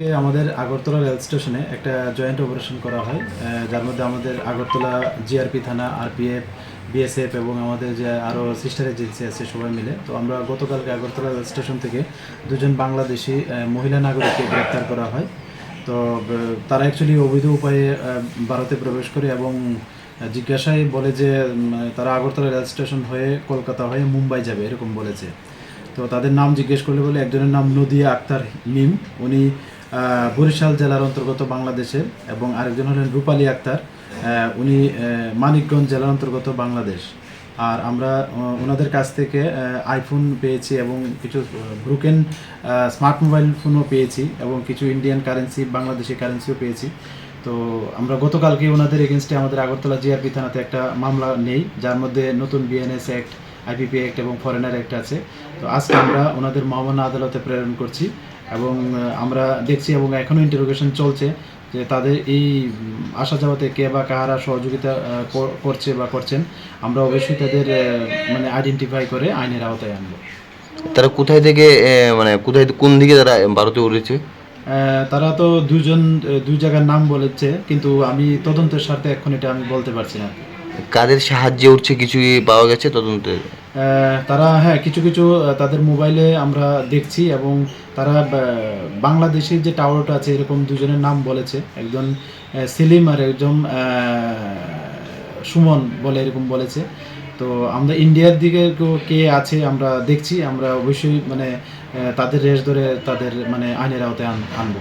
আমাদের আগরতলা রেল স্টেশনে একটা জয়েন্ট অপারেশন করা হয়, যার মধ্যে আমাদের আগরতলা জিআরপি থানা, আরপিএফ, বিএসএফ এবং আমাদের যে আরও সিস্টার এজেন্সি আছে সবাই মিলে। তো আমরা গতকালকে আগরতলা রেল স্টেশন থেকে দুজন বাংলাদেশি মহিলা নাগরিককে গ্রেপ্তার করা হয়। তো তারা অ্যাকচুয়ালি অবৈধ উপায়ে ভারতে প্রবেশ করে এবং জিজ্ঞাসায় বলে যে তারা আগরতলা রেল স্টেশন হয়ে কলকাতা হয়ে মুম্বাই যাবে এরকম বলেছে। তো তাদের নাম জিজ্ঞেস করলে বলে একজনের নাম নদিয়া আক্তার মিম, উনি বরিশাল জেলার অন্তর্গত বাংলাদেশের, এবং আরেকজন হলেন রূপালী আক্তার, উনি মানিকগঞ্জ জেলার অন্তর্গত বাংলাদেশ। আর আমরা ওনাদের কাছ থেকে আইফোন পেয়েছি এবং কিছু ব্রুকেন স্মার্ট মোবাইল ফোনও পেয়েছি এবং কিছু ইন্ডিয়ান কারেন্সি, বাংলাদেশি কারেন্সিও পেয়েছি। তো আমরা গতকালকে ওনাদের এগেনস্টে আমাদের আগরতলা জিআরপি থানাতে একটা মামলা নেই, যার মধ্যে নতুন বিএনএস অ্যাক্ট, আইপিপি অ্যাক্ট এবং ফরেনার অ্যাক্ট আছে। তো আজকে আমরা ওনাদের মহামান্য আদালতে প্রেরণ করছি এবং আমরা দেখছি এবং এখনও ইন্টারোগেশন চলছে যে তাদের এই আসা যাওয়াতে কে বা কাহারা সহযোগিতা করছে বা করছেন। আমরা অবশ্যই তাদের মানে আইডেন্টিফাই করে আইনের আওতায় আনবো। তারা কোথায় থেকে মানে কোথায় কোন দিকে তারা ভারতে উঠেছে? তারা তো দুই জায়গার নাম বলেছে, কিন্তু আমি তদন্তের স্বার্থে এখন এটা আমি বলতে পারছি না। কাদের সাহায্যে উঠছে কিছু পাওয়া গেছে তদন্তে? তারা কিছু কিছু তাদের মোবাইলে আমরা দেখছি এবং তারা বাংলাদেশের যে টাওয়ারটা আছে এরকম দুজনের নাম বলেছে, একজন সেলিম আর একজন সুমন বলে এরকম বলেছে। তো আমরা ইন্ডিয়ার দিকে কে আছে আমরা দেখছি, আমরা অবশ্যই মানে তাদের রেস ধরে তাদের মানে আইনের আওতায় আনবো।